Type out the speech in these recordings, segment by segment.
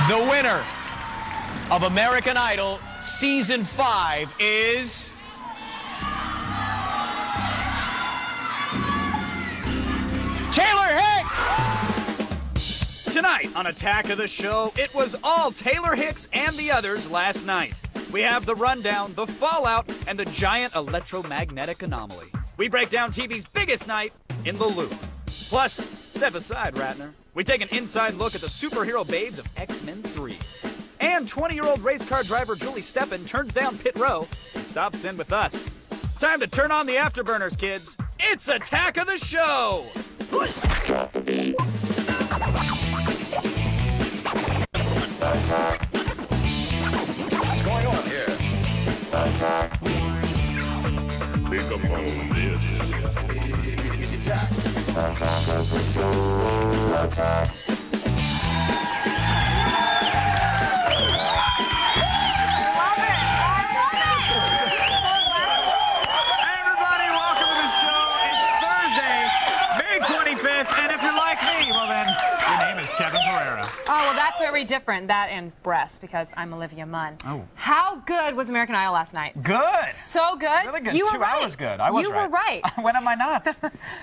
The winner of American Idol Season 5 is... Taylor Hicks! Tonight on Attack of the Show, it was all Taylor Hicks and the others last night. We have the rundown, the fallout, and the giant electromagnetic anomaly. We break down TV's biggest night in the loop. Plus, step aside, Ratner. We take an inside look at the superhero babes of X-Men 3. And 20-year-old race car driver Julie Steppen turns down pit row and stops in with us. It's time to turn on the afterburners, kids. It's Attack of the Show! What's going on here? Think upon this. Attack. Attack of the Show. Attack. And if you're like me, well then, your name is Kevin Pereira. Oh, well, that's very different. That and breasts, because I'm Olivia Munn. Oh. How good was American Idol last night? Good. So good. Really good. You 2 were right. hours good. I was you right. You were right. When am I not?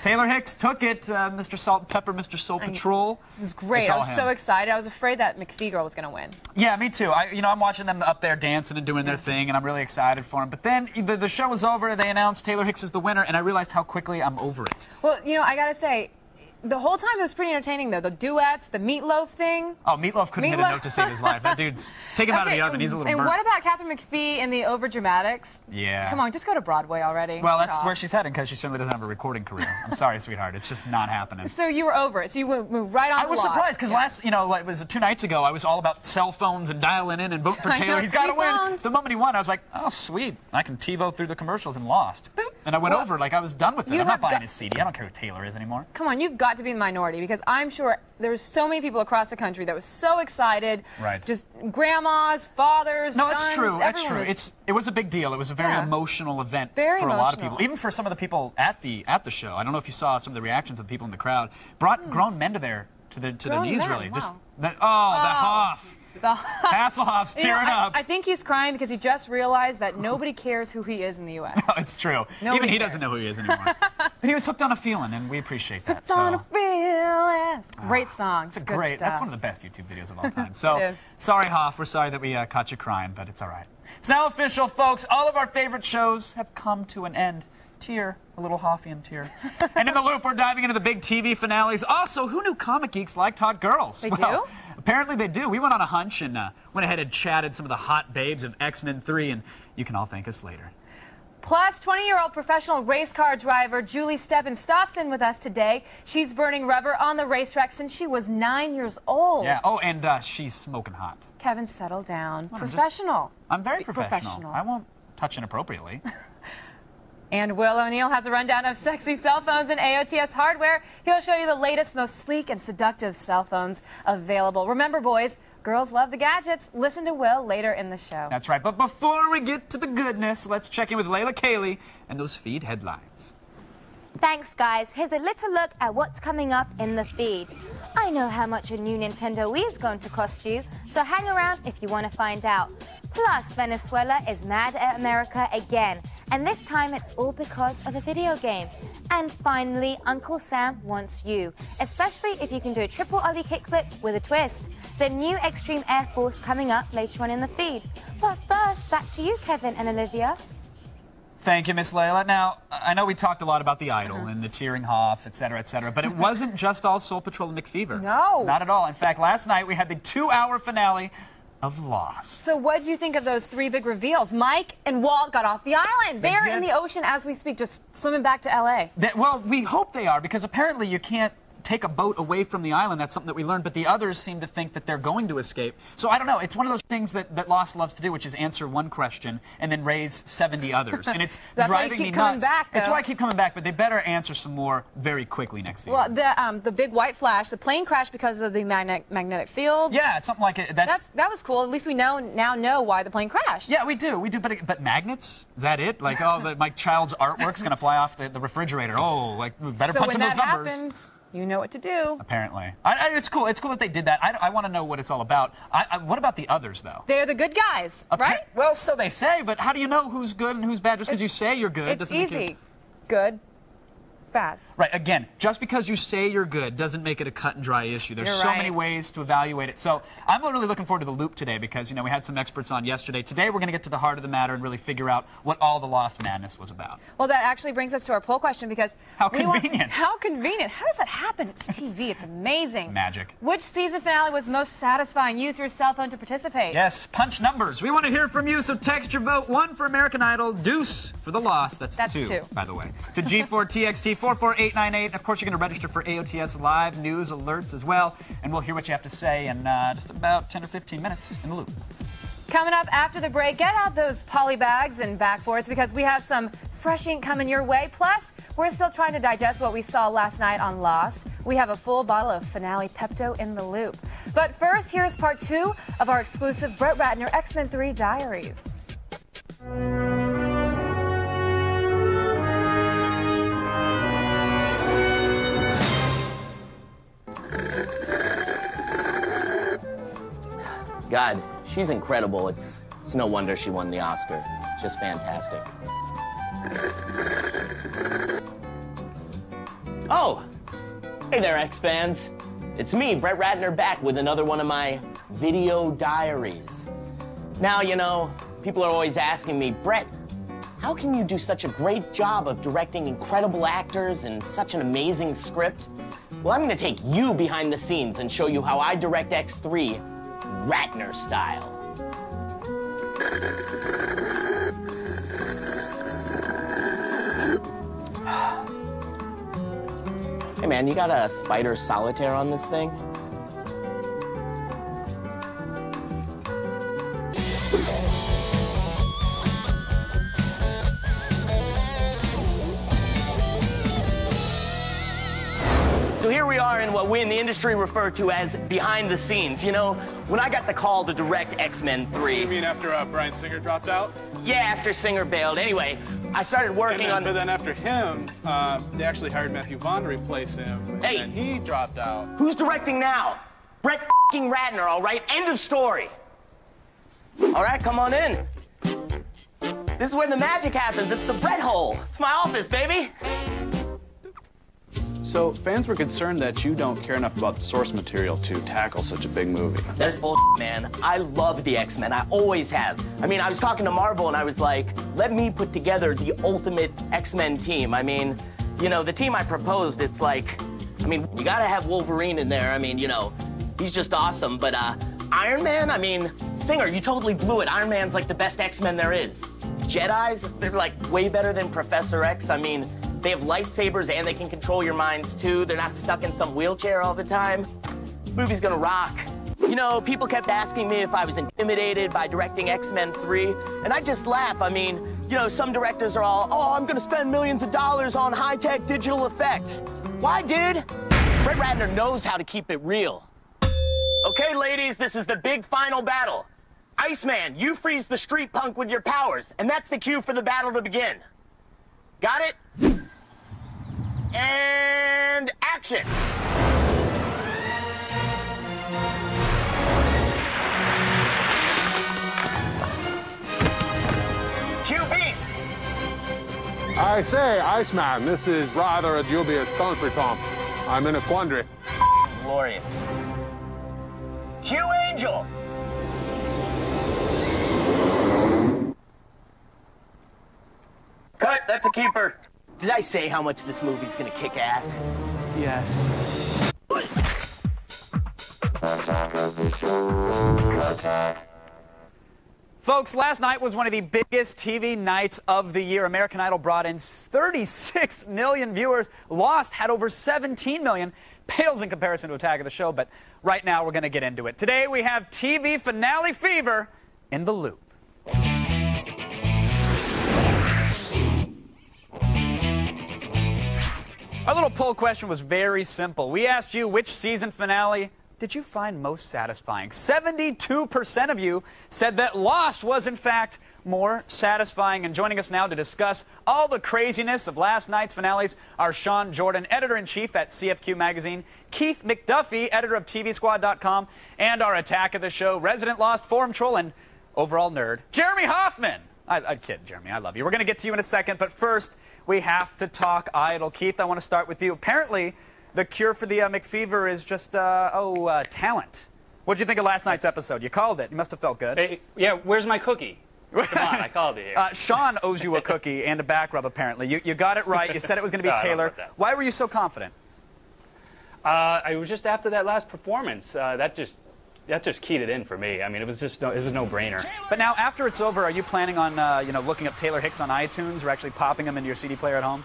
Taylor Hicks took it. Mr. Salt and Pepper, Mr. Soul Patrol. It was great. I was so excited. I was afraid that McPhee girl was going to win. Yeah, me too. I'm watching them up there dancing and doing their thing, and I'm really excited for them. But then the show was over. They announced Taylor Hicks is the winner, and I realized how quickly I'm over it. Well, I got to say, the whole time it was pretty entertaining, though. The duets, the Meatloaf thing. Oh, Meatloaf couldn't hit a note to save his life. That dude's... Take him out of the oven. He's a little burnt. And what about Katharine McPhee and the overdramatics? Yeah. Come on, just go to Broadway already. Well, that's where she's heading, because she certainly doesn't have a recording career. I'm sorry, sweetheart. It's just not happening. So you were over it. So you moved right on the I was lot. surprised, because it was 2 nights ago, I was all about cell phones and dialing in and vote for Taylor. He's got to win. The moment he won, I was like, oh, sweet. I can TiVo through the commercials, and lost. Boop. And I went over like I was done with it. I'm not buying his CD. I don't care who Taylor is anymore. Come on, you've got to be in the minority, because I'm sure there's so many people across the country that were so excited. Right. Just grandmas, fathers, No, sons, that's true. That's true. Was... It was a big deal. It was a very emotional event for a lot of people. Even for some of the people at the show. I don't know if you saw some of the reactions of the people in the crowd. Brought grown men to their knees, really. Wow. Just the Hoff. Hasselhoff's tearing up. I think he's crying because he just realized that nobody cares who he is in the U.S. No, it's true. Even he doesn't know who he is anymore. But he was hooked on a feeling, and we appreciate that. Hooked on a feeling. Great song. It's great. That's one of the best YouTube videos of all time. So, sorry, Hoff. We're sorry that we caught you crying, but it's all right. It's now official, folks. All of our favorite shows have come to an end. Tear, a little Hoffian tear. And in the loop, we're diving into the big TV finales. Also, who knew comic geeks liked hot girls? They do? Apparently they do. We went on a hunch and went ahead and chatted some of the hot babes of X-Men 3, and you can all thank us later. Plus, 20-year-old professional race car driver Julie Steppen stops in with us today. She's burning rubber on the racetrack since she was 9 years old. Yeah. Oh, and she's smoking hot. Kevin, settle down. Well, professional. I'm very professional. I won't touch inappropriately. And Will O'Neill has a rundown of sexy cell phones and AOTS hardware. He'll show you the latest, most sleek and seductive cell phones available. Remember, boys, girls love the gadgets. Listen to Will later in the show. That's right. But before we get to the goodness, let's check in with Layla Cayley and those feed headlines. Thanks, guys. Here's a little look at what's coming up in the feed. I know how much a new Nintendo Wii is going to cost you, so hang around if you want to find out. Plus, Venezuela is mad at America again, and this time it's all because of a video game. And finally, Uncle Sam wants you, especially if you can do a triple ollie kickflip with a twist. The new Extreme Air Force coming up later on in the feed. But first, back to you, Kevin and Olivia. Thank you, Miss Layla. Now, I know we talked a lot about the Idol and the tearing Hoff, et cetera, but it wasn't just all Soul Patrol and McFever. No. Not at all. In fact, last night we had the 2-hour finale of Lost. So what did you think of those 3 big reveals? Mike and Walt got off the island. They're in the ocean as we speak, just swimming back to L.A. Well, we hope they are, because apparently you can't take a boat away from the island. That's something that we learned, but the others seem to think that they're going to escape. So I don't know. It's one of those things that Lost loves to do, which is answer one question and then raise 70 others. And it's driving me nuts. That's why I keep coming back, but they better answer some more very quickly next season. Well, the big white flash, the plane crashed because of the magnetic field. Yeah, it's something like it. That was cool. At least we now know why the plane crashed. Yeah, we do. But magnets? Is that it? Like, oh, my child's artwork's going to fly off the refrigerator. Oh, like, we better punch in those numbers. Happens, You know what to do. Apparently. It's cool. It's cool that they did that. I want to know what it's all about. What about the others, though? They're the good guys, right? Well, so they say, but how do you know who's good and who's bad? Just because you say you're good It's doesn't make easy. it... Good, bad. Right, again, just because you say you're good doesn't make it a cut and dry issue. There's You're so right. many ways to evaluate it. So I'm really looking forward to the Loop today because, you know, we had some experts on yesterday. Today we're going to get to the heart of the matter and really figure out what all the Lost madness was about. Well, that actually brings us to our poll question because... How convenient. How convenient. How does that happen? It's TV. It's amazing. Magic. Which season finale was most satisfying? Use your cell phone to participate. Yes, punch numbers. We want to hear from you, so text your vote. 1 for American Idol, deuce for the Lost. That's two, by the way. To G4TXT 44898. Of course, you're going to register for AOTS Live news alerts as well, and we'll hear what you have to say in just about 10 or 15 minutes in the Loop. Coming up after the break, get out those poly bags and backboards because we have some fresh ink coming your way. Plus, we're still trying to digest what we saw last night on Lost. We have a full bottle of Finale Pepto in the Loop. But first, here's part 2 of our exclusive Brett Ratner X-Men 3 Diaries. God, she's incredible. It's no wonder she won the Oscar. Just fantastic. Oh, hey there, X-fans. It's me, Brett Ratner, back with another one of my video diaries. Now, you know, people are always asking me, Brett, how can you do such a great job of directing incredible actors and such an amazing script? Well, I'm going to take you behind the scenes and show you how I direct X3 Ratner style. Hey man, you got a spider solitaire on this thing? So here we are in what we in the industry refer to as behind the scenes. You know, when I got the call to direct X-Men 3... You mean after Bryan Singer dropped out? Yeah, after Singer bailed. Anyway, I started working on... But then after him, they actually hired Matthew Vaughn to replace him. Hey. And he dropped out. Who's directing now? Brett f***ing Ratner, all right? End of story. All right, come on in. This is where the magic happens. It's the Brett hole. It's my office, baby. So fans were concerned that you don't care enough about the source material to tackle such a big movie. That's bullshit, man. I love the X-Men. I always have. I mean, I was talking to Marvel and I was like, let me put together the ultimate X-Men team. I mean, you know, the team I proposed, it's like, I mean, you gotta have Wolverine in there. I mean, you know, he's just awesome. But Iron Man, I mean, Singer, you totally blew it. Iron Man's like the best X-Men there is. Jedis, they're like way better than Professor X. I mean, they have lightsabers and they can control your minds too. They're not stuck in some wheelchair all the time. This movie's gonna rock. You know, people kept asking me if I was intimidated by directing X-Men 3, and I just laugh. I mean, you know, some directors are all, oh, I'm gonna spend millions of dollars on high-tech digital effects. Why, dude? Brett Ratner knows how to keep it real. Okay, ladies, this is the big final battle. Iceman, you freeze the street punk with your powers, and that's the cue for the battle to begin. Got it? And action. Cue Beast. I say, Iceman, this is rather a dubious contretemps. I'm in a quandary. Glorious. Cue Angel. Cut, that's a keeper. Did I say how much this movie's gonna kick ass? Yes. Folks, last night was one of the biggest TV nights of the year. American Idol brought in 36 million viewers. Lost had over 17 million. Pales in comparison to Attack of the Show, but right now we're going to get into it. Today we have TV finale fever in the Loop. Our little poll question was very simple. We asked you which season finale did you find most satisfying? 72% of you said that Lost was, in fact, more satisfying. And joining us now to discuss all the craziness of last night's finales are Sean Jordan, editor-in-chief at CFQ Magazine, Keith McDuffie, editor of TVSquad.com, and our Attack of the Show resident Lost forum troll and overall nerd, Jeremy Hoffman. I'd kid, Jeremy. I love you. We're going to get to you in a second, but first, we have to talk Idol. Keith, I want to start with you. Apparently, the cure for the McFever is just, talent. What did you think of last night's episode? You called it. You must have felt good. Hey, yeah, where's my cookie? Come on, I called it here. Sean owes you a cookie and a back rub, apparently. You got it right. You said it was going to be Taylor. Why were you so confident? I was just after that last performance. That just keyed it in for me. I mean, it was no brainer. But now, after it's over, are you planning on looking up Taylor Hicks on iTunes or actually popping them into your CD player at home?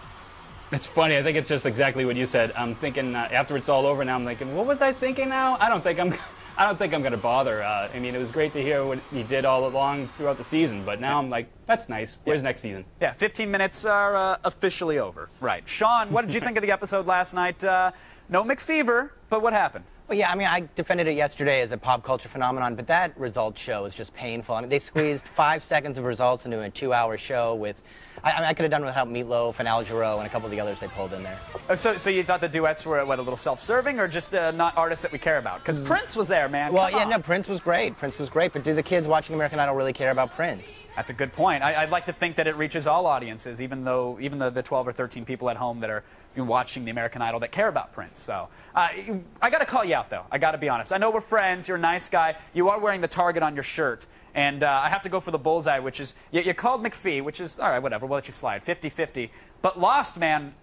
It's funny. I think it's just exactly what you said. I'm thinking after it's all over now. I'm thinking, what was I thinking now? I don't think I'm going to bother. I mean, it was great to hear what he did all along throughout the season. But now I'm like, that's nice. Where's next season? Yeah, 15 minutes are officially over. Right. Sean, what did you think of the episode last night? No McFever, but what happened? Well, yeah, I mean, I defended it yesterday as a pop culture phenomenon, but that results show is just painful. I mean, they squeezed 5 seconds of results into a 2-hour show with... I could have done without Meatloaf and Al Jarreau and a couple of the others they pulled in there. So you thought the duets were, a little self-serving or just not artists that we care about? Because Prince was there, man. Well, yeah, no, Prince was great. Prince was great, but do the kids watching American Idol really care about Prince? That's a good point. I'd like to think that it reaches all audiences, even the 12 or 13 people at home that are watching the American Idol that care about Prince. So I got to call you out, though. I got to be honest. I know we're friends. You're a nice guy. You are wearing the target on your shirt. And I have to go for the bullseye, which is, you called McPhee, which is, all right, whatever, we'll let you slide, 50-50. But Lost, man,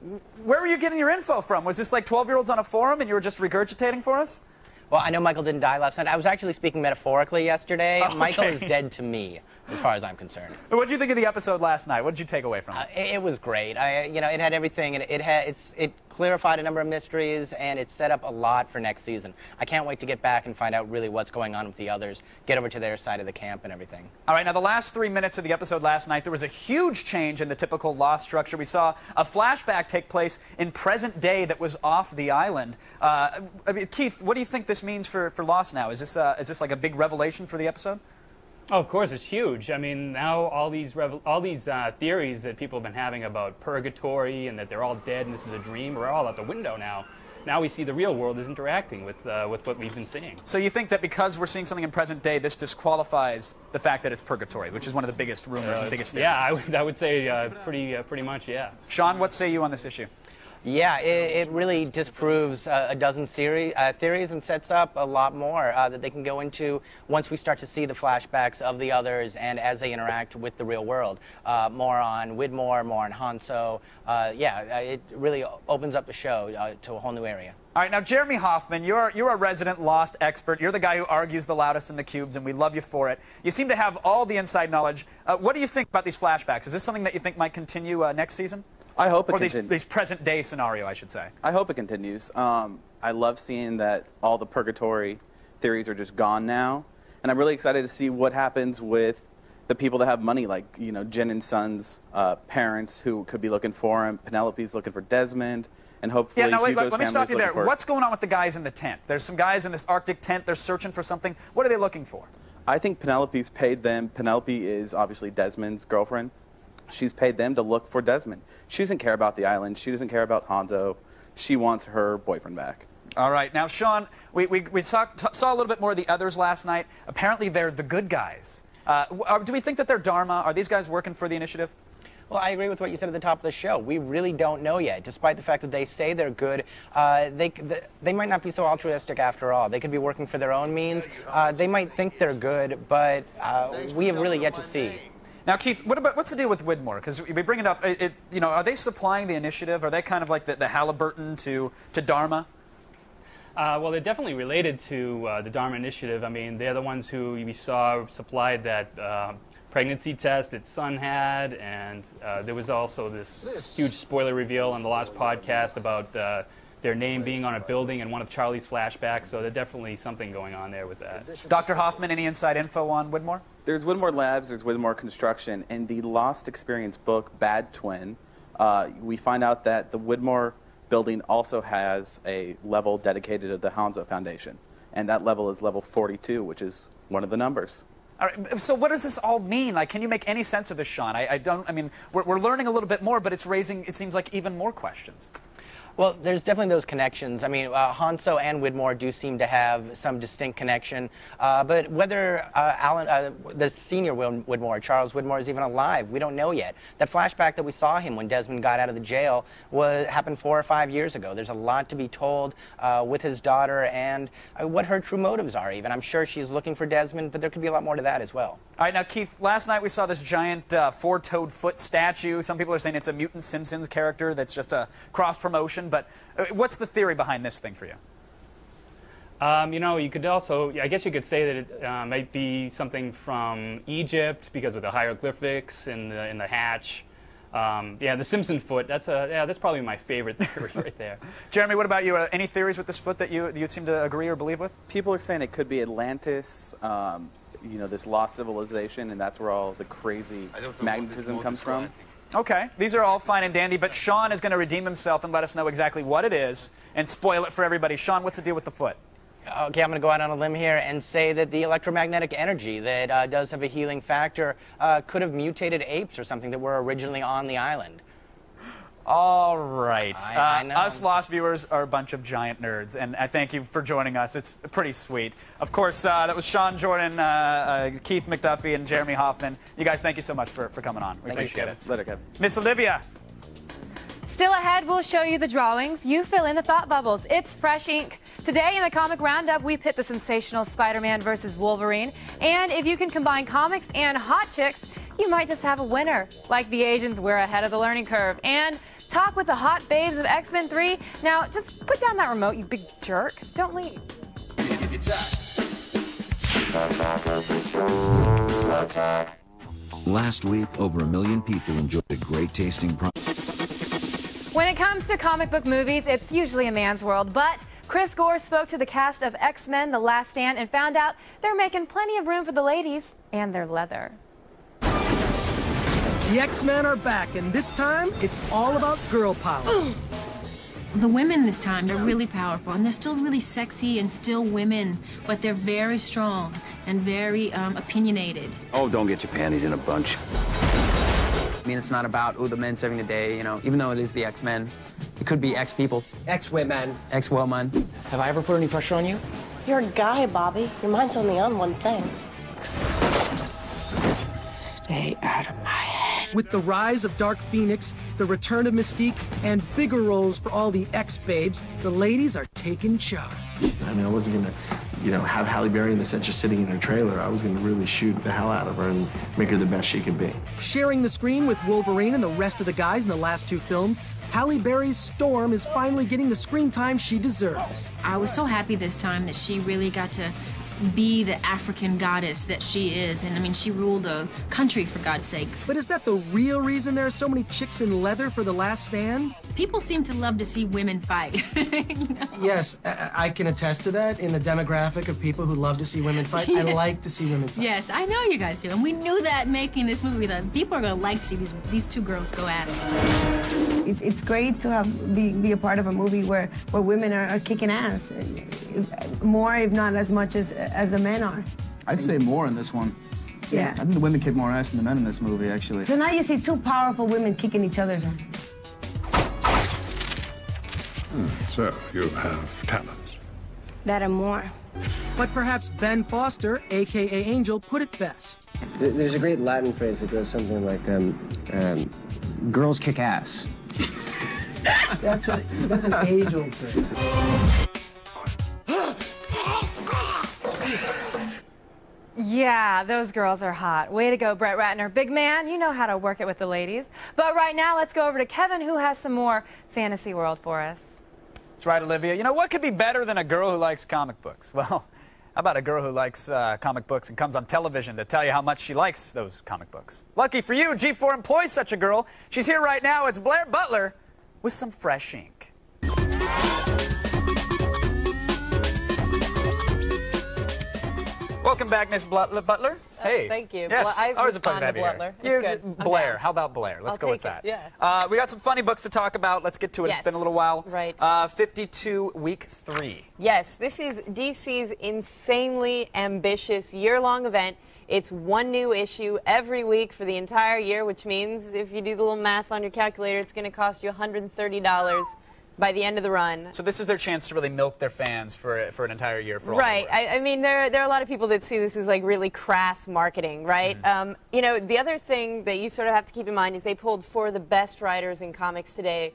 where were you getting your info from? Was this like 12-year-olds on a forum and you were just regurgitating for us? Well, I know Michael didn't die last night. I was actually speaking metaphorically yesterday. Okay. Michael is dead to me, as far as I'm concerned. What did you think of the episode last night? What did you take away from it? It was great. It had everything, and it clarified a number of mysteries, and it set up a lot for next season. I can't wait to get back and find out really what's going on with the others, get over to their side of the camp and everything. All right, now the last 3 minutes of the episode last night, there was a huge change in the typical Lost structure. We saw a flashback take place in present day that was off the island. Keith, what do you think this means for Lost now? Is this like a big revelation for the episode? Oh, of course, it's huge. I mean, now all these theories that people have been having about purgatory and that they're all dead and this is a dream are all out the window now. Now we see the real world is interacting with what we've been seeing. So you think that because we're seeing something in present day, this disqualifies the fact that it's purgatory, which is one of the biggest rumors and biggest theories? Yeah, I would say pretty much, yeah. Sean, what say you on this issue? Yeah, it really disproves a dozen theories and sets up a lot more that they can go into once we start to see the flashbacks of the others and as they interact with the real world. More on Widmore, more on Hanso. It really opens up the show to a whole new area. All right, now Jeremy Hoffman, you're a resident Lost expert. You're the guy who argues the loudest in the cubes, and we love you for it. You seem to have all the inside knowledge. What do you think about these flashbacks? Is this something that you think might continue next season? I hope it or continues. these present-day scenario, I should say. I hope it continues. I love seeing that all the purgatory theories are just gone now, and I'm really excited to see what happens with the people that have money, like Jen and Son's parents who could be looking for him. Penelope's looking for Desmond, and hopefully Hugo's let me stop you there. For... What's going on with the guys in the tent? There's some guys in this Arctic tent. They're searching for something. What are they looking for? I think Penelope's paid them. Penelope is obviously Desmond's girlfriend. She's paid them to look for Desmond. She doesn't care about the island. She doesn't care about Hanzo. She wants her boyfriend back. All right. Now, Sean, we saw a little bit more of the others last night. Apparently, they're the good guys. Do we think that they're Dharma? Are these guys working for the initiative? Well, I agree with what you said at the top of the show. We really don't know yet. Despite the fact that they say they're good, they might not be so altruistic after all. They could be working for their own means. They might think they're good, but we have really yet to see. Now, Keith, what's the deal with Widmore? Because we bring it up. Are they supplying the initiative? Are they kind of like the Halliburton to Dharma? Well, they're definitely related to the Dharma Initiative. I mean, they're the ones who we saw supplied that pregnancy test that Sun had, and there was also this huge spoiler reveal on the Lost podcast about their name being on a building in one of Charlie's flashbacks, so there's definitely something going on there with that. Dr. Hoffman, any inside info on Widmore? There's Widmore Labs, there's Widmore Construction. In the Lost Experience book, Bad Twin, we find out that the Widmore building also has a level dedicated to the Hanzo Foundation. and that level is level 42, which is one of the numbers. All right, so what does this all mean? Like, can you make any sense of this, Sean? I mean, we're learning a little bit more, but it's raising, it seems like, even more questions. Well, there's definitely those connections. I mean, Hanso and Widmore do seem to have some distinct connection, but whether the senior Widmore, Charles Widmore, is even alive, we don't know yet. That flashback that we saw him when Desmond got out of the jail happened 4 or 5 years ago. There's a lot to be told with his daughter and what her true motives are even. I'm sure she's looking for Desmond, but there could be a lot more to that as well. All right, now, Keith, last night we saw this giant four-toed foot statue. Some people are saying it's a Mutant Simpsons character that's just a cross-promotion, but what's the theory behind this thing for you? You know, you could also, I guess you could say that it might be something from Egypt because of the hieroglyphics in the hatch. Yeah, the Simpson foot, that's probably my favorite theory right there. Jeremy, what about you? Any theories with this foot that you seem to agree or believe with? People are saying it could be Atlantis, you know, this lost civilization, and that's where all the crazy magnetism comes from. Okay, these are all fine and dandy, but Sean is going to redeem himself and let us know exactly what it is and spoil it for everybody. Sean, what's the deal with the foot? Okay, I'm going to go out on a limb here and say that the electromagnetic energy that does have a healing factor could have mutated apes or something that were originally on the island. All right. I know. Us Lost viewers are a bunch of giant nerds, and I thank you for joining us. It's pretty sweet. Of course, that was Sean Jordan, Keith McDuffie, and Jeremy Hoffman. You guys, thank you so much for coming on. We appreciate it. Later, Kevin. Miss Olivia. Still ahead, we'll show you the drawings. You fill in the thought bubbles. It's fresh ink. Today in the Comic Roundup, we pit the sensational Spider-Man versus Wolverine. And if you can combine comics and hot chicks, you might just have a winner. Like the Asians, we're ahead of the learning curve. And talk with the hot babes of X-Men 3. Now, just put down that remote, you big jerk. Don't leave. Last week, over 1 million people enjoyed a great-tasting product. When it comes to comic book movies, it's usually a man's world, but Chris Gore spoke to the cast of X-Men: The Last Stand and found out they're making plenty of room for the ladies and their leather. The X-Men are back, and this time, it's all about girl power. The women this time, they're really powerful, and they're still really sexy and still women, but they're very strong and very opinionated. Oh, don't get your panties in a bunch. I mean, it's not about, the men saving the day, you know, even though it is the X-Men. It could be X-people. X-women. X-woman. Have I ever put any pressure on you? You're a guy, Bobby. Your mind's only on one thing. Stay out of my head. With the rise of Dark Phoenix, the return of Mystique, and bigger roles for all the X-babes, the ladies are taking charge. I mean, I wasn't gonna, have Halle Berry in the set just sitting in her trailer. I was gonna really shoot the hell out of her and make her the best she could be. Sharing the screen with Wolverine and the rest of the guys in the last 2 films, Halle Berry's Storm is finally getting the screen time she deserves. I was so happy this time that she really got to be the African goddess that she is. And I mean, she ruled a country, for God's sakes. But is that the real reason there are so many chicks in leather for The Last Stand? People seem to love to see women fight. You know? Yes, I can attest to that in the demographic of people who love to see women fight. Yes. I like to see women fight. Yes, I know you guys do. And we knew that making this movie, that people are going to like to see these 2 girls go at it. It's great to be a part of a movie where women are kicking ass. More, if not as much as the men are. I'd say more in this one. Yeah. I think the women kick more ass than the men in this movie, actually. So now you see 2 powerful women kicking each other's ass. So, you have talents. That and more. But perhaps Ben Foster, a.k.a. Angel, put it best. There's a great Latin phrase that goes something like, girls kick ass. That's an age-old phrase. Yeah, those girls are hot. Way to go, Brett Ratner. Big man, you know how to work it with the ladies. But right now, let's go over to Kevin, who has some more Fantasy World for us. That's right, Olivia. You know, what could be better than a girl who likes comic books? Well, how about a girl who likes comic books and comes on television to tell you how much she likes those comic books? Lucky for you, G4 employs such a girl. She's here right now. It's Blair Butler with some fresh ink. Welcome back, Miss Butler. Hey. Thank you. Yes, I've always a pleasure to have responded you here. Butler. It's good. Blair. down. How about Blair? Let's I'll go with take that. it, yeah. We got some funny books to talk about. Let's get to it. Yes. It's been a little while. Right. 52 week 3. Yes, this is DC's insanely ambitious year-long event. It's one new issue every week for the entire year, which means if you do the little math on your calculator, it's going to cost you $130 by the end of the run. So this is their chance to really milk their fans for an entire year. For all Right. I mean, there are a lot of people that see this as like really crass marketing, right? You know, the other thing that you sort of have to keep in mind is they pulled 4 of the best writers in comics today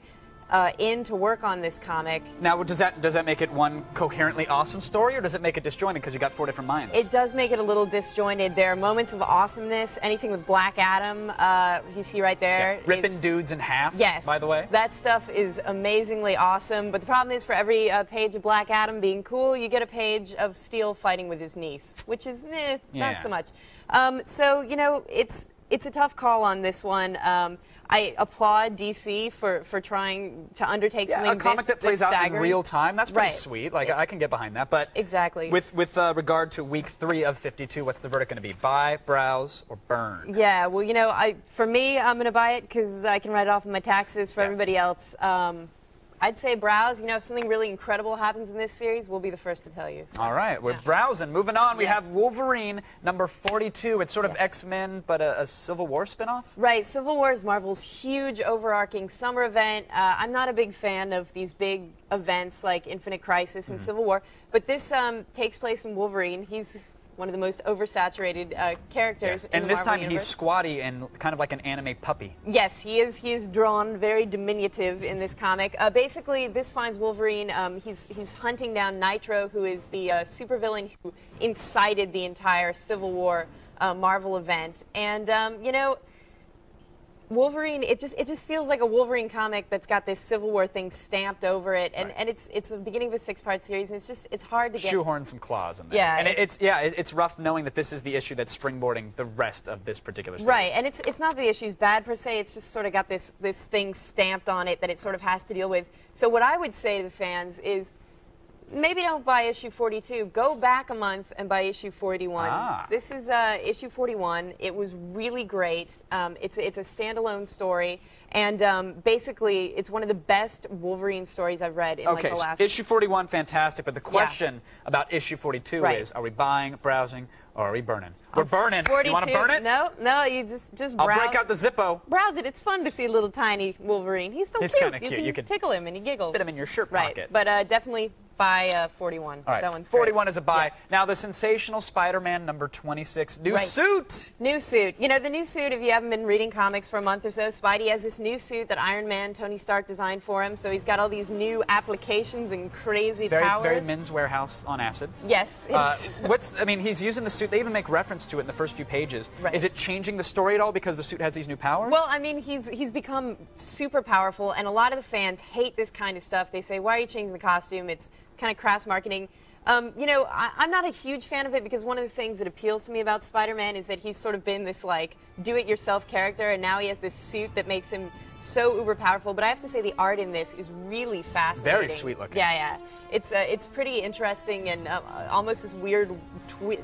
in to work on this comic. Now, does that make it one coherently awesome story, or does it make it disjointed because you got 4 different minds? It does make it a little disjointed. There are moments of awesomeness. Anything with Black Adam, you see right there. Yeah. Ripping dudes in half, yes, by the way. That stuff is amazingly awesome. But the problem is for every page of Black Adam being cool, you get a page of Steel fighting with his niece, which is not so much. So, you know, it's a tough call on this one. I applaud DC for trying to undertake something a comic that plays out in real time. That's pretty right. sweet. Like, I can get behind that. But exactly. With regard to week 3 of 52, what's the verdict going to be? Buy, browse, or burn? Yeah, well, you know, for me, I'm going to buy it because I can write it off on my taxes. For everybody else, I'd say browse. You know, if something really incredible happens in this series, we'll be the first to tell you. So. All right, we're browsing. Moving on, we have Wolverine, number 42. It's sort of X-Men, but a Civil War spinoff? Right, Civil War is Marvel's huge, overarching summer event. I'm not a big fan of these big events like Infinite Crisis and Civil War, but this takes place in Wolverine. He's one of the most oversaturated characters in and the this Marvel time universe. He's squatty and kind of like an anime puppy. Yes, he is. He is drawn very diminutive in this comic. Basically, this finds Wolverine. He's hunting down Nitro, who is the supervillain who incited the entire Civil War Marvel event. And you know, Wolverine, it just feels like a Wolverine comic that's got this Civil War thing stamped over it, and it's the beginning of a 6-part series, and it's hard to get. Shoehorn some claws in there. Yeah, and it's rough knowing that this is the issue that's springboarding the rest of this particular series. Right, and it's not the issue's bad per se. It's just sort of got this thing stamped on it that it sort of has to deal with. So what I would say to the fans is, maybe don't buy issue 42. Go back a month and buy issue 41. This is issue 41. It was really great. It's a standalone story, and basically, it's one of the best Wolverine stories I've read in like the last. So issue 41, fantastic. But the question about issue 42 is: are we buying, browsing, or are we burning? We're burning. 42. You want to burn it? No, you just browse. I'll break out the Zippo. Browse it. It's fun to see a little tiny Wolverine. He's so He's cute. kinda cute. You can tickle him and he giggles. Fit him in your shirt right. pocket. But definitely buy 41. All right, that one's 41 great. is a buy. Yes. Now, the sensational Spider-Man number 26, new suit. New suit. You know, the new suit, if you haven't been reading comics for a month or so, Spidey has this new suit that Iron Man, Tony Stark designed for him. So he's got all these new applications and crazy powers. Very Men's Warehouse on acid. Yes. I mean, he's using the suit. They even make reference to it in the first few pages. Right. Is it changing the story at all because the suit has these new powers? Well, I mean, he's become super powerful, and a lot of the fans hate this kind of stuff. They say, why are you changing the costume? It's kind of crass marketing. You know, I'm not a huge fan of it because one of the things that appeals to me about Spider-Man is that he's sort of been this, like, do-it-yourself character, and now he has this suit that makes him so uber powerful. But I have to say the art in this is really fascinating. Very sweet looking. Yeah. It's pretty interesting and almost this weird,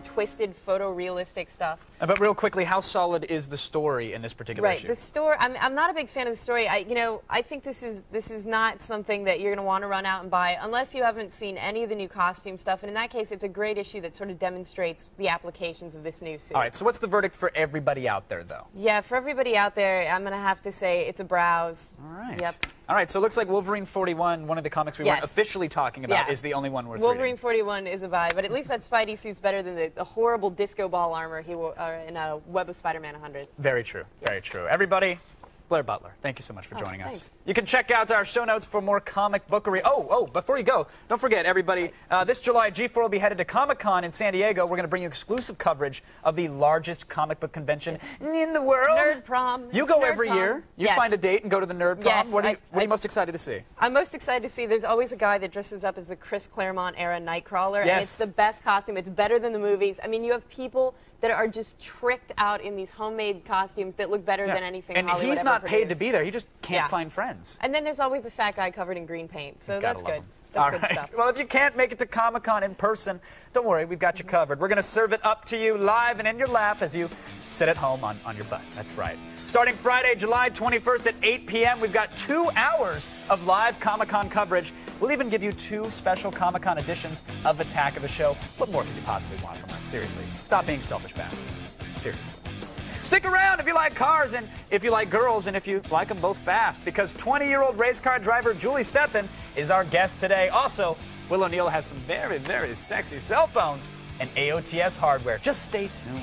twisted, photorealistic stuff. But real quickly, how solid is the story in this particular issue? The story. I'm not a big fan of the story. I think this is not something that you're going to want to run out and buy unless you haven't seen any of the new costume stuff. And in that case, it's a great issue that sort of demonstrates the applications of this new suit. All right. So what's the verdict for everybody out there, though? Yeah, for everybody out there, I'm going to have to say it's a browse. All right. Yep. All right. So it looks like Wolverine 41, one of the comics we weren't officially talking about, is the only one worth Wolverine reading. 41 is a buy, but at least that Spidey suit's better than the horrible disco ball armor he wore in Web of Spider-Man 100. Very true. Very true. Everybody, Blair Butler, thank you so much for joining us. Thanks. You can check out our show notes for more comic bookery. Oh, before you go, don't forget, everybody, this July, G4 will be headed to Comic-Con in San Diego. We're going to bring you exclusive coverage of the largest comic book convention in the world. Nerd Prom. You go every year. You find a date and go to the Nerd Prom. Yes, What are you most excited to see? I'm most excited to see, there's always a guy that dresses up as the Chris Claremont era Nightcrawler, Yes. and it's the best costume. It's better than the movies. I mean, you have people that are just tricked out in these homemade costumes that look better than anything And Hollywood he's ever not paid to produced. be there. He just can't find friends. And then there's always the fat guy covered in green paint, so You gotta that's love good. him. All good right. stuff. Well, if you can't make it to Comic-Con in person, don't worry, we've got you covered. We're going to serve it up to you live and in your lap as you sit at home on your butt. That's right. Starting Friday, July 21st at 8 p.m., we've got 2 hours of live Comic-Con coverage. We'll even give you 2 special Comic-Con editions of Attack of the Show. What more could you possibly want from us? Seriously. Stop being selfish, bastards. Seriously. Stick around if you like cars and if you like girls and if you like them both fast, because 20-year-old race car driver Julie Steppen is our guest today. Also, Will O'Neill has some very, very sexy cell phones and AOTS hardware. Just stay tuned.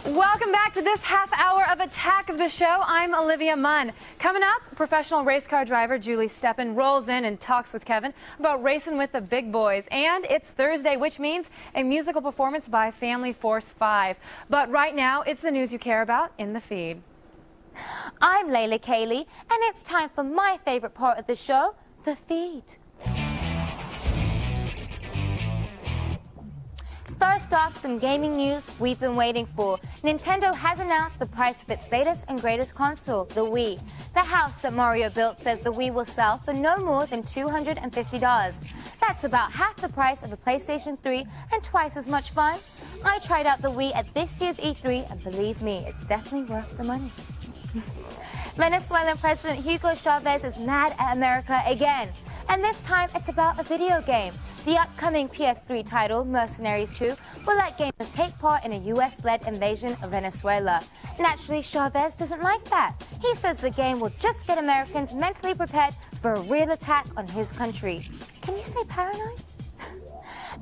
Welcome back to this half hour of Attack of the Show. I'm Olivia Munn. Coming up, professional race car driver Julie Steppen rolls in and talks with Kevin about racing with the big boys. And it's Thursday, which means a musical performance by Family Force 5. But right now, it's the news you care about in the feed. I'm Layla Cayley, and it's time for my favorite part of the show, the feed. First off, some gaming news we've been waiting for. Nintendo has announced the price of its latest and greatest console, the Wii. The house that Mario built says the Wii will sell for no more than $250. That's about half the price of a PlayStation 3 and twice as much fun. I tried out the Wii at this year's E3, and believe me, it's definitely worth the money. Venezuelan President Hugo Chavez is mad at America again. And this time, it's about a video game. The upcoming PS3 title, Mercenaries 2, will let gamers take part in a US-led invasion of Venezuela. Naturally, Chavez doesn't like that. He says the game will just get Americans mentally prepared for a real attack on his country. Can you say paranoid?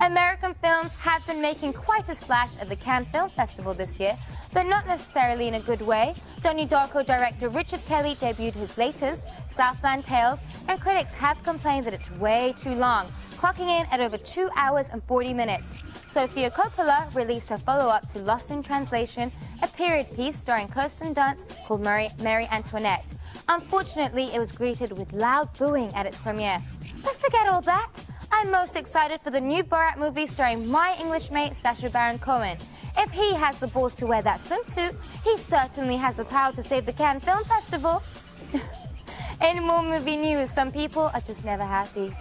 American films have been making quite a splash at the Cannes Film Festival this year, but not necessarily in a good way. Donnie Darko director Richard Kelly debuted his latest, Southland Tales, and critics have complained that it's way too long, clocking in at over 2 hours and 40 minutes. Sofia Coppola released her follow-up to Lost in Translation, a period piece starring Kirsten Dunst called Mary Antoinette. Unfortunately, it was greeted with loud booing at its premiere. But forget all that. I'm most excited for the new Borat movie starring my English mate Sacha Baron Cohen. If he has the balls to wear that swimsuit, he certainly has the power to save the Cannes Film Festival. In more movie news, some people are just never happy.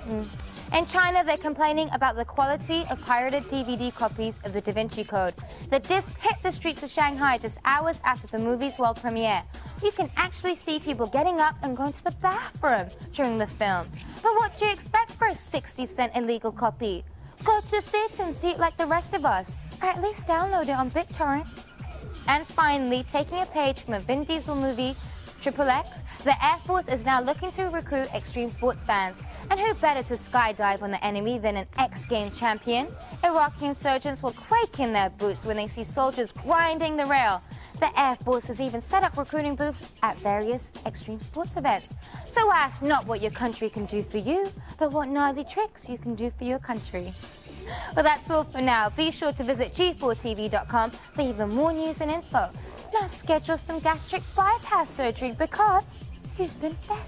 In China, they're complaining about the quality of pirated DVD copies of the Da Vinci Code. The disc hit the streets of Shanghai just hours after the movie's world premiere. You can actually see people getting up and going to the bathroom during the film. But what do you expect for a 60-cent illegal copy? Go to the theater and see it like the rest of us, or at least download it on BitTorrent. And finally, taking a page from a Vin Diesel movie, Triple X, the Air Force is now looking to recruit extreme sports fans. And who better to skydive on the enemy than an X Games champion? Iraqi insurgents will quake in their boots when they see soldiers grinding the rail. The Air Force has even set up recruiting booths at various extreme sports events. So ask not what your country can do for you, but what gnarly tricks you can do for your country. Well, that's all for now. Be sure to visit G4TV.com for even more news and info. Now schedule some gastric bypass surgery because you've been fed.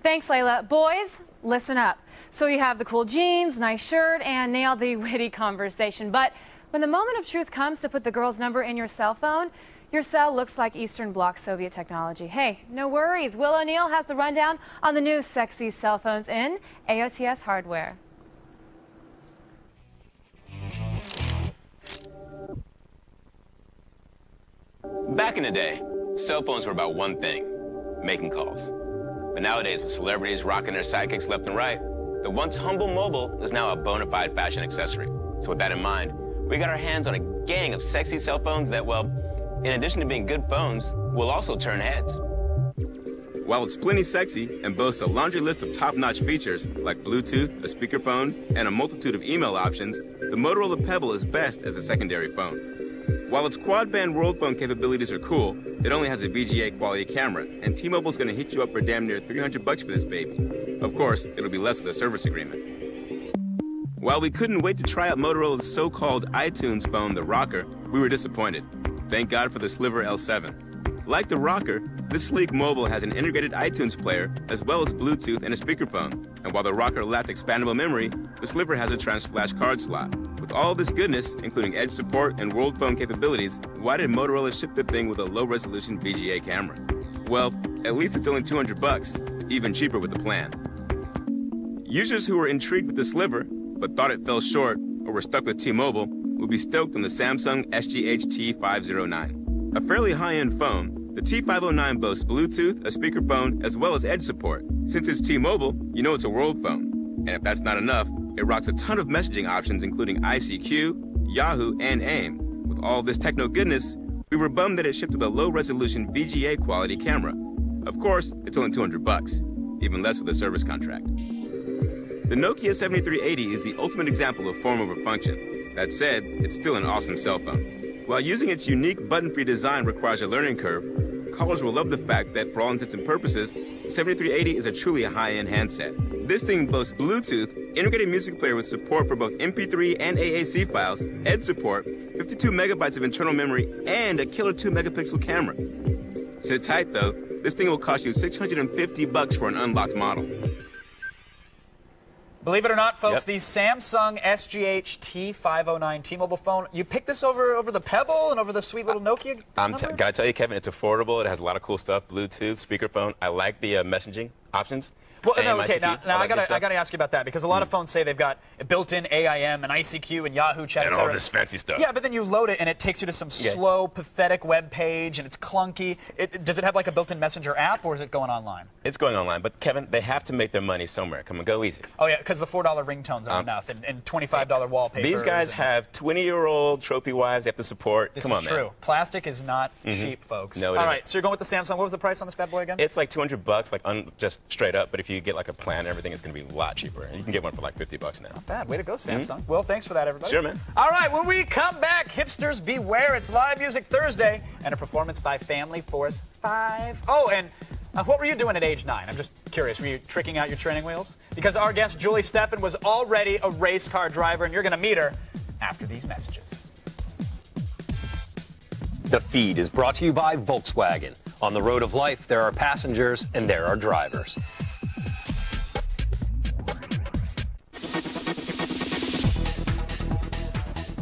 Thanks, Layla. Boys, listen up. So you have the cool jeans, nice shirt, and nailed the witty conversation. But when the moment of truth comes to put the girl's number in your cell phone, your cell looks like Eastern Bloc Soviet technology. Hey, no worries. Will O'Neill has the rundown on the new sexy cell phones in AOTS hardware. Back in the day, cell phones were about one thing, making calls. But nowadays, with celebrities rocking their sidekicks left and right, the once humble mobile is now a bona fide fashion accessory. So with that in mind, we got our hands on a gang of sexy cell phones that, well, in addition to being good phones, will also turn heads. While it's plenty sexy and boasts a laundry list of top-notch features like Bluetooth, a speakerphone, and a multitude of email options, the Motorola Pebble is best as a secondary phone. While its quad-band world phone capabilities are cool, it only has a VGA quality camera, and T-Mobile's gonna hit you up for damn near $300 for this baby. Of course, it'll be less with a service agreement. While we couldn't wait to try out Motorola's so-called iTunes phone, the Rocker, we were disappointed. Thank God for the Sliver L7. Like the Rocker, this sleek mobile has an integrated iTunes player, as well as Bluetooth and a speakerphone. And while the Rocker lacked expandable memory, the Sliver has a transflash card slot. With all this goodness, including edge support and world phone capabilities, why did Motorola ship the thing with a low-resolution VGA camera? Well, at least it's only $200, even cheaper with the plan. Users who were intrigued with the sliver, but thought it fell short or were stuck with T-Mobile, will be stoked on the Samsung SGH T509. A fairly high-end phone, the T509 boasts Bluetooth, a speakerphone, as well as edge support. Since it's T-Mobile, you know it's a world phone. And if that's not enough, it rocks a ton of messaging options including ICQ, Yahoo, and AIM. With all this techno goodness, we were bummed that it shipped with a low-resolution VGA quality camera. Of course, it's only $200, even less with a service contract. The Nokia 7380 is the ultimate example of form over function. That said, it's still an awesome cell phone. While using its unique button-free design requires a learning curve, callers will love the fact that, for all intents and purposes, 7380 is truly a high-end handset. This thing boasts Bluetooth, integrated music player with support for both MP3 and AAC files, edge support, 52 megabytes of internal memory, and a killer 2-megapixel camera. Sit tight, though. This thing will cost you $650 for an unlocked model. Believe it or not, folks, the Samsung SGH T509 T-Mobile phone, you picked this over the Pebble and over the sweet little Nokia? Gotta tell you, Kevin, it's affordable. It has a lot of cool stuff, Bluetooth, speakerphone. I like the messaging options. Well, no, okay, now I gotta ask you about that, because a lot of phones say they've got a built-in AIM and ICQ and Yahoo chat, and all this fancy stuff. Yeah, but then you load it and it takes you to some slow, pathetic web page and it's clunky. Does it have like a built-in Messenger app, or is it going online? It's going online, but Kevin, they have to make their money somewhere. Come on, go easy. Oh yeah, because the $4 ringtones aren't enough, and $25 wallpapers. These guys have 20-year-old trophy wives they have to support. This Come on, is man. true. Plastic is not cheap, folks. No, it All isn't. right, so you're going with the Samsung. What was the price on this bad boy again? It's like $200, like just straight up. But if you get like a plan, everything is going to be a lot cheaper. And you can get one for like $50 now. Not bad. Way to go, Samsung. Well, thanks for that, everybody. Sure, man. All right, when we come back, hipsters beware. It's Live Music Thursday and a performance by Family Force 5. Oh, and what were you doing at age 9? I'm just curious. Were you tricking out your training wheels? Because our guest, Julie Steppen, was already a race car driver, and you're going to meet her after these messages. The Feed is brought to you by Volkswagen. On the road of life, there are passengers and there are drivers.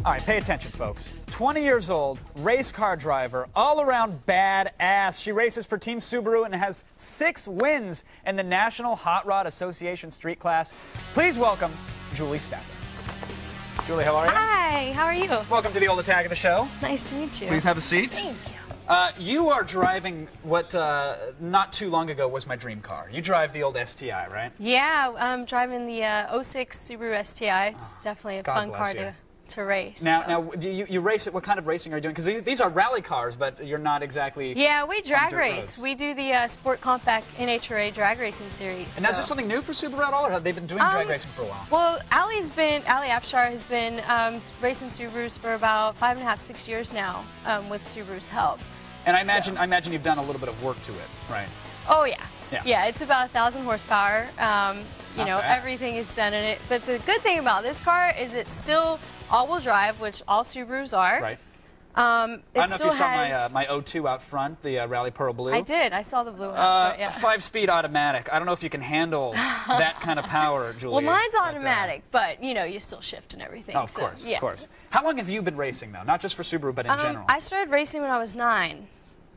All right, pay attention, folks. 20 years old, race car driver, all-around badass. She races for Team Subaru and has 6 wins in the National Hot Rod Association Street Class. Please welcome Julie Steppen. Julie, how are you? Hi, how are you? Welcome to the old attack of the show. Nice to meet you. Please have a seat. Thank you. You are driving what not too long ago was my dream car. You drive the old STI, right? Yeah, I'm driving the 06 Subaru STI. It's definitely a fun car to race. Now, do you race it? What kind of racing are you doing? Because these are rally cars, but you're not exactly. Yeah, we drag race. roads. We do the Sport Compact NHRA drag racing series. And is this something new for Subaru at all, or have they been doing drag racing for a while? Well, Ali Abshar has been racing Subarus for about 5.5, 6 years now, with Subaru's help. And I imagine you've done a little bit of work to it, right? Oh yeah. Yeah. Yeah, it's about 1,000 horsepower. You know, bad. everything is done in it. But the good thing about this car is it's still all-wheel drive, which all Subarus are. Right. It I don't know if still you saw has... my O2 out front, the Rally Pearl Blue. I did. I saw the blue one. Yeah. 5-speed automatic. I don't know if you can handle that kind of power, Julie. Well, mine's automatic, but you know, you still shift and everything. Oh, of so, course, yeah. of course. How long have you been racing, though? Not just for Subaru, but in general. I started racing when I was 9.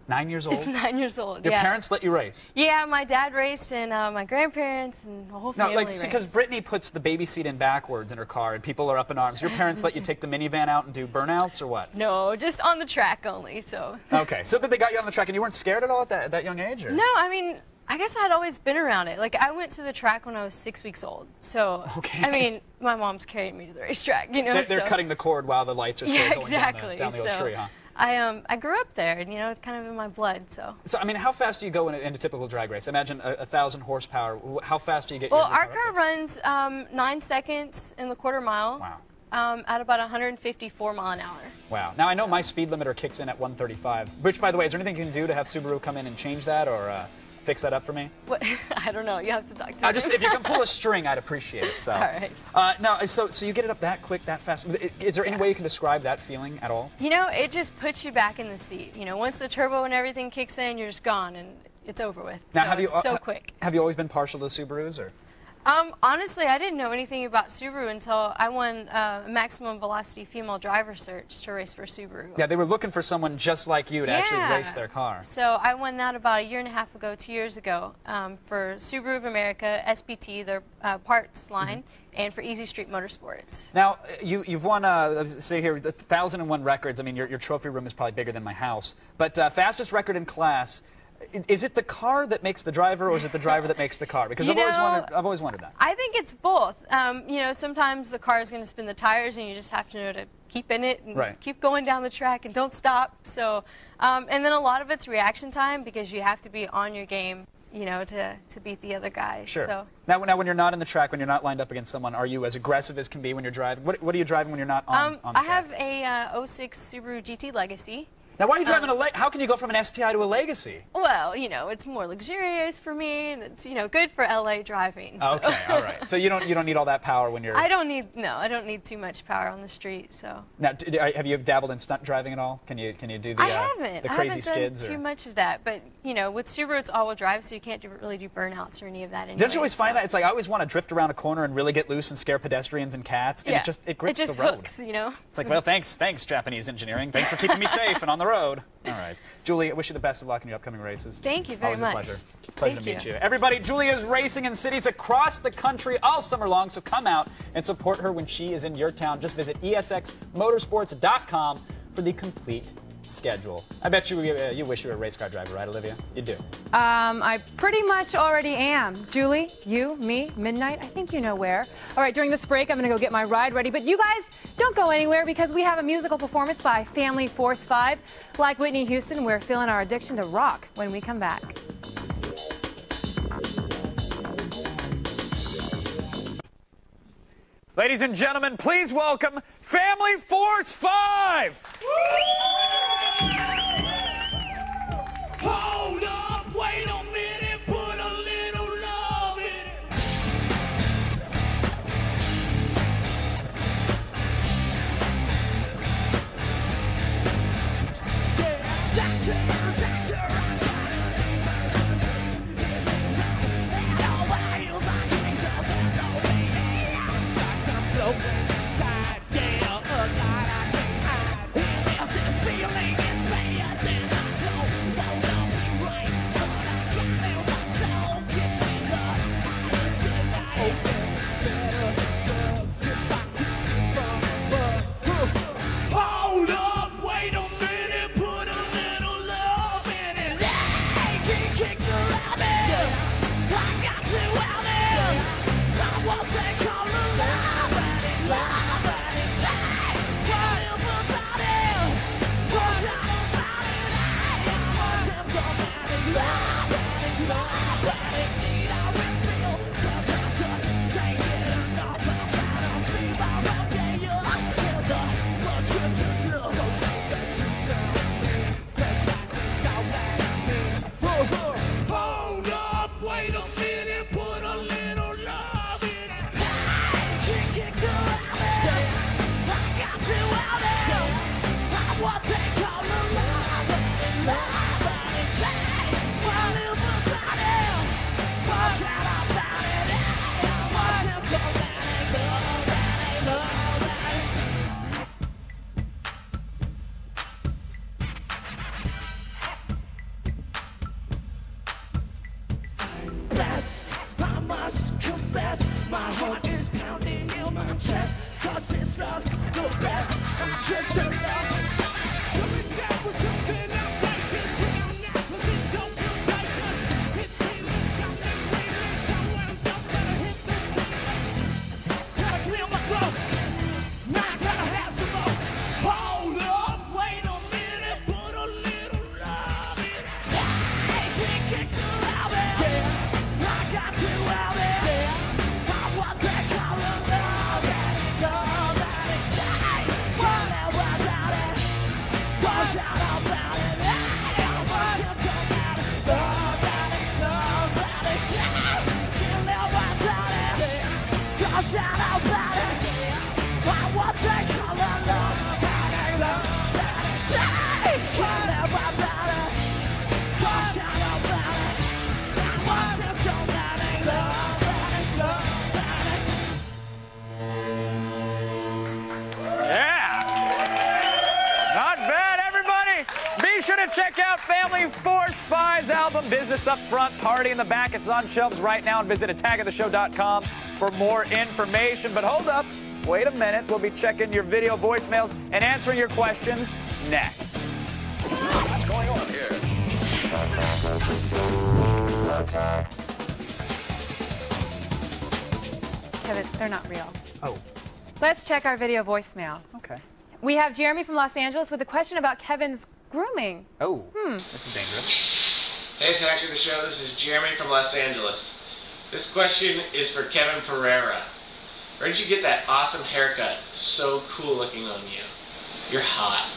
9 years old? 9 years old, Your yeah. parents let you race? Yeah, my dad raced, and my grandparents, and the whole family raced. Because Brittany puts the baby seat in backwards in her car, and people are up in arms. Your parents let you take the minivan out and do burnouts, or what? No, just on the track only, so. Okay, so they got you on the track, and you weren't scared at all at that young age? Or? No, I mean, I guess I'd always been around it. Like, I went to the track when I was 6 weeks old, so, I mean, my mom's carrying me to the racetrack, you know? They're cutting the cord while the lights are still going down the old tree, huh? I grew up there, and you know, it's kind of in my blood. So I mean, how fast do you go in a typical drag race? Imagine 1,000 horsepower. How fast do you get? Well, our car runs 9 seconds in the quarter mile. Wow. At about 154 mile an hour. Wow. Now I know my speed limiter kicks in at 135. Which, by the way, is there anything you can do to have Subaru come in and change that, or fix that up for me? What? I don't know. You have to talk to me. If you can pull a string, I'd appreciate it. So. All right. Now, so you get it up that quick, that fast. Is there any way you can describe that feeling at all? You know, it just puts you back in the seat. You know, once the turbo and everything kicks in, you're just gone, and it's over with. Now, so it's so quick. Have you always been partial to Subarus, or? Honestly, I didn't know anything about Subaru until I won Maximum Velocity Female Driver Search to race for Subaru. Yeah, they were looking for someone just like you to actually Yeah. race their car. So I won that about a year and a half ago, 2 years ago, for Subaru of America, SPT, their parts line, and for Easy Street Motorsports. Now, you've won, say here, 1,001 records. I mean, your trophy room is probably bigger than my house. But fastest record in class, is it the car that makes the driver, or is it the driver that makes the car? Because I've always wondered that. I think it's both. You know, sometimes the car is going to spin the tires, and you just have to know to keep in it and keep going down the track and don't stop. So, and then a lot of it's reaction time because you have to be on your game, you know, to beat the other guys. Sure. So. Now, when you're not in the track, when you're not lined up against someone, are you as aggressive as can be when you're driving? What are you driving when you're not on the track? I have a 06 Subaru GT Legacy. Now, why are you driving how can you go from an STI to a Legacy? Well, you know, it's more luxurious for me, and it's, you know, good for LA driving. So. Okay, all right. So you don't need all that power when you're. I don't need too much power on the street. So. Now, have you dabbled in stunt driving at all? Can you do the I haven't. the crazy I haven't skids? done too much of that, but you know, with Subaru it's all-wheel drive, so you can't really do burnouts or any of that. Anyway, don't you always find that it's like I always want to drift around a corner and really get loose and scare pedestrians and cats, and it grips just the road. hooks, you know. It's like, well, thanks, Japanese engineering. Thanks for keeping me safe and on the road. All right, Julie, I wish you the best of luck in your upcoming races. Thank you very Always much. Always a pleasure to meet you. Everybody, Julie is racing in cities across the country all summer long, so come out and support her when she is in your town. Just visit esxmotorsports.com for the complete schedule. I bet you wish you were a race car driver, right, Olivia? You do. I pretty much already am. Julie, you, me, midnight, I think you know where. All right, during this break, I'm going to go get my ride ready. But you guys don't go anywhere because we have a musical performance by Family Force 5. Like Whitney Houston, we're feeling our addiction to rock when we come back. Ladies and gentlemen, please welcome Family Force 5! Hold up, wait a minute, put a little love in it. Side down, a lot I can't hide. If this feeling is bad, then I don't be right. But I can't feel my soul gets me up. Hold up, wait a minute, put a little love in it. Hey, kick the rabbit. I got to out there. I want that color love. Love and it's bad. Whatever about it. What about it? I want them to love and it's love and it's need I will feel. Cause I just can't get enough of that. I'm feeling okay, you feel the prescription love. Hold up, wait a minute, put a little love in it. Hey, kick the rabbit. I got to out there. I want that color love and it's bad. Whatever about it. What about it? I want them to love and love and best. I must confess, my heart is pounding in my chest. Cause this love's the best. Just a love. Coming down with something outrageous. I'm not with it, don't feel tight. It's feelings got me reeling. So wound up, gotta hit the ceiling. Gotta clear my throat. Now I gotta have some more. Hold up, wait a minute, put a little love in it. Hey, kick the rabbit. I got to out there. I want that color love and it's love and it's bad. Whatever about new Force 5's album, Business Up Front, Party in the Back. It's on shelves right now, and visit attackoftheshow.com for more information. But hold up. Wait a minute. We'll be checking your video voicemails and answering your questions next. What's going on here? Kevin, they're not real. Oh. Let's check our video voicemail. Okay. We have Jeremy from Los Angeles with a question about Kevin's grooming. Oh, this is dangerous. Hey, Attack of the Show. This is Jeremy from Los Angeles. This question is for Kevin Pereira. Where did you get that awesome haircut? So cool looking on you. You're hot.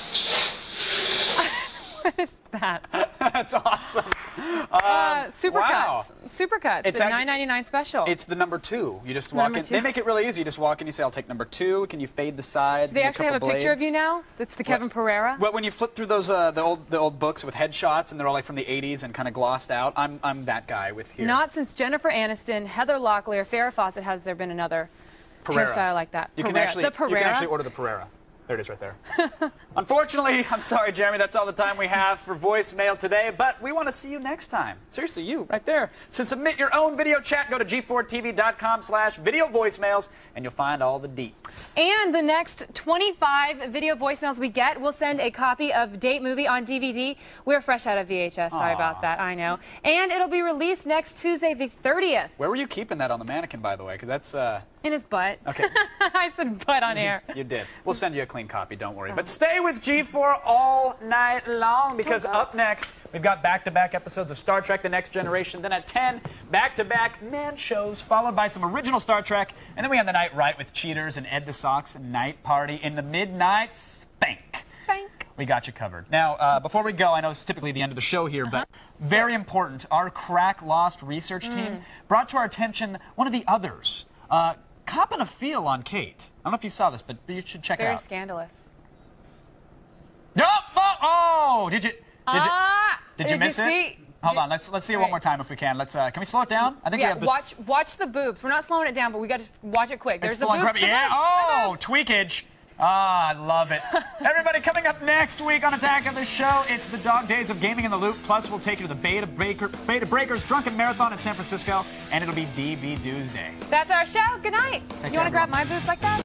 What is that? That's awesome. Supercuts. Wow. Supercuts. It's the actually- $9.99 special. It's the number 2. You just walk Number in. 2. They make it really easy. You just walk in, you say, I'll take number 2. Can you fade the sides? Do they Give me actually have a couple picture of blades? you now? That's the Kevin Pereira? Well, when you flip through those the old books with headshots, and they're all like from the 80s and kind of glossed out, I'm that guy with here. Not since Jennifer Aniston, Heather Locklear, Farrah Fawcett has there been another Pereira. hairstyle like that. You can Pereira. actually The Pereira? you can actually order the Pereira. There it is right there. Unfortunately, I'm sorry, Jeremy, that's all the time we have for voicemail today, but we want to see you next time. Seriously, you, right there. To submit your own video chat, go to g4tv.com/video voicemails, and you'll find all the deets. And the next 25 video voicemails we get, we'll send a copy of Date Movie on DVD. We're fresh out of VHS. Sorry about that, I know. And it'll be released next Tuesday, the 30th. Where were you keeping that on the mannequin, by the way? Because that's... In his butt. Okay. I said butt on air. You did. We'll send you a clean copy, don't worry. But stay with G4 all night long, because up next, we've got back-to-back episodes of Star Trek The Next Generation. Then at 10, back-to-back man shows, followed by some original Star Trek. And then we end the night right with Cheaters and Ed the Sox and Night Party in the Midnight Spank. We got you covered. Now, before we go, I know it's typically the end of the show here, but very important, our Crack Lost research team brought to our attention one of the others. Copping a feel on Kate. I don't know if you saw this, but you should check it Very out. scandalous. Oh! Did you miss see? it? Hold on, let's see it one more time if we can. Can we slow it down? I think we have the... watch the boobs. We're not slowing it down, but we got to watch it quick. There's It's the full on boobs. crap. Yeah. Oh, tweakage. Ah, I love it. Everybody, coming up next week on Attack of the Show, it's the Dog Days of Gaming in the Loop. Plus, we'll take you to the Beta Breakers Drunken Marathon in San Francisco, and it'll be DV Tuesday. That's our show. Good night. Take You want care, to grab my boobs like that?